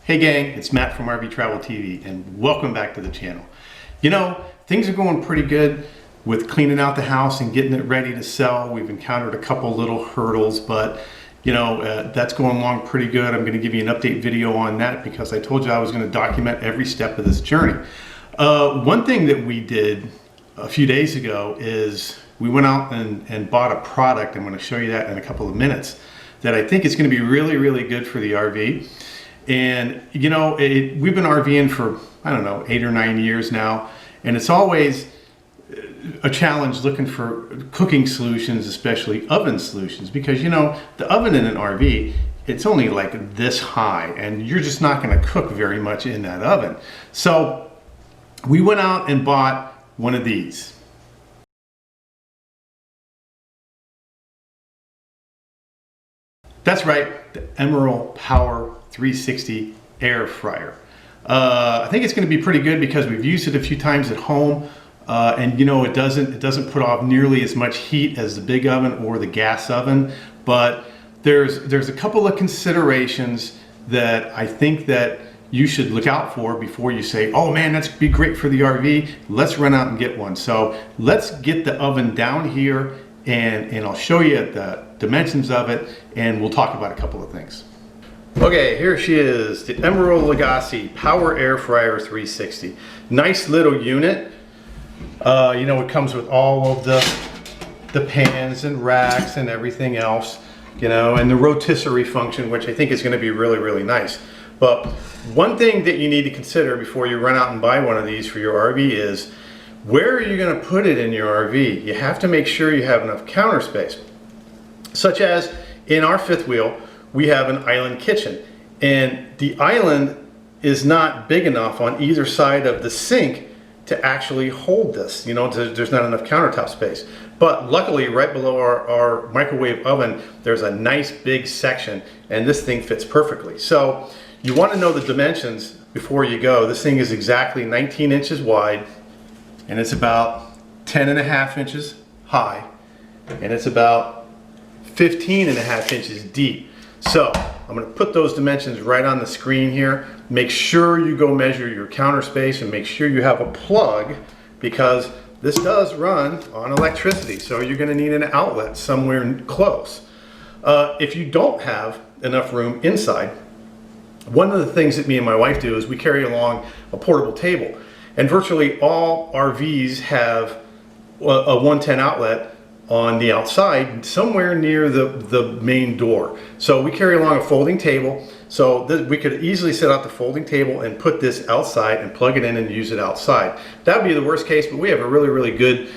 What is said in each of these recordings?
Hey gang, it's Matt from RV Travel TV and welcome back to the channel. You know, things are going pretty good with cleaning out the house and getting it ready to sell. We've encountered a couple little hurdles, but you know, that's going along pretty good. I'm going to give you an update video on that because I told you I was going to document every step of this journey. One thing that we did a few days ago is we went out and bought a product. I'm going to show you that in a couple of minutes that I think is going to be really good for the RV. And you know, we've been RVing for, I don't know, 8 or 9 years now, and it's always a challenge looking for cooking solutions, especially oven solutions, because you know, the oven in an RV, it's only like this high and you're just not going to cook very much in that oven. So we went out and bought one of these. That's right, the Emeril Power 360 air fryer. I think it's going to be pretty good because we've used it a few times at home, and you know, it doesn't put off nearly as much heat as the big oven or the gas oven. But there's a couple of considerations that I think that you should look out for before you say, oh man, that's be great for the RV. Let's run out and get one. So let's get the oven down here and I'll show you the dimensions of it and we'll talk about a couple of things. Okay, here she is, the Emeril Lagasse Power Air Fryer 360. Nice little unit. You know, it comes with all of the pans and racks and everything else, you know, and the rotisserie function, which I think is going to be really nice. But one thing that you need to consider before you run out and buy one of these for your RV is, where are you going to put it in your RV? You have to make sure you have enough counter space. Such as in our fifth wheel, we have an island kitchen, and the island is not big enough on either side of the sink to actually hold this. You know, there's not enough countertop space. But luckily, right below our microwave oven, there's a nice big section, and this thing fits perfectly. So you want to know the dimensions before you go. This thing is exactly 19 inches wide, and it's about 10.5 inches high, and it's about 15.5 inches deep. So I'm going to put those dimensions right on the screen here. Make sure you go measure your counter space and make sure you have a plug, because this does run on electricity, so you're going to need an outlet somewhere close. If you don't have enough room inside, one of the things that me and my wife do is we carry along a portable table, and virtually all RVs have a 110 outlet on the outside somewhere near the main door. So we carry along a folding table, so we could easily set out the folding table and put this outside and plug it in and use it outside. That would be the worst case, but we have a really good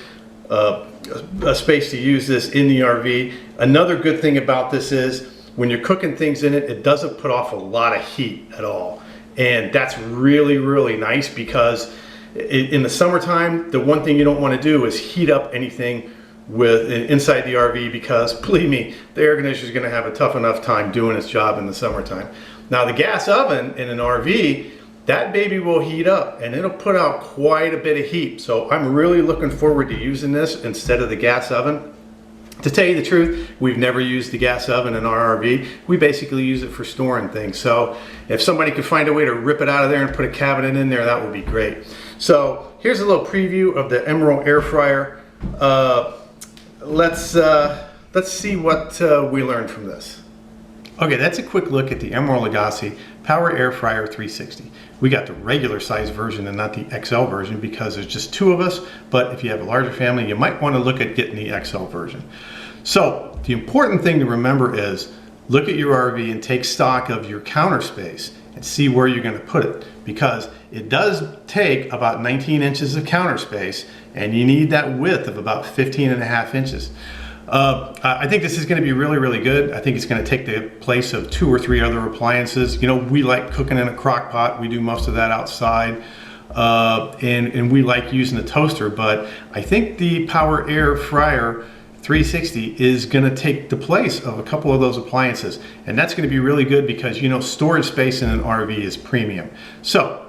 space to use this in the RV. Another good thing about this is when you're cooking things in it, it doesn't put off a lot of heat at all, and that's really nice, because in the summertime, the one thing you don't want to do is heat up anything inside the RV, because believe me, the air conditioner is going to have a tough enough time doing its job in the summertime. Now the gas oven in an RV, that baby will heat up and it'll put out quite a bit of heat. So I'm really looking forward to using this instead of the gas oven. To tell you the truth, we've never used the gas oven in our RV. We basically use it for storing things. So if somebody could find a way to rip it out of there and put a cabinet in there, that would be great. So here's a little preview of the Emeril air fryer. Let's see what we learned from this. Okay, that's a quick look at the Emeril Lagasse Power Air Fryer 360. We got the regular size version and not the XL version because there's just 2 of us, but if you have a larger family, you might want to look at getting the XL version. So the important thing to remember is look at your RV and take stock of your counter space and see where you're going to put it, because it does take about 19 inches of counter space and you need that width of about 15.5 inches. I think this is going to be really good. I think it's going to take the place of 2 or 3 other appliances. You know, we like cooking in a crock pot. We do most of that outside. And we like using the toaster, but I think the Power Air Fryer 360 is going to take the place of a couple of those appliances, and that's going to be really good because, you know, storage space in an RV is premium. So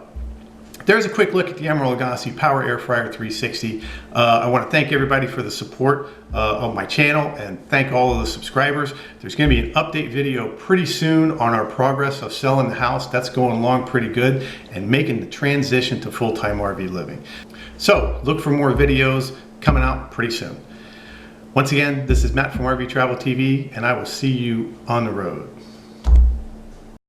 there's a quick look at the Emeril Lagasse Power Air Fryer 360. I want to thank everybody for the support of my channel and thank all of the subscribers. There's going to be an update video pretty soon on our progress of selling the house. That's going along pretty good and making the transition to full-time RV living. So look for more videos coming out pretty soon. Once again, this is Matt from RV Travel TV, and I will see you on the road.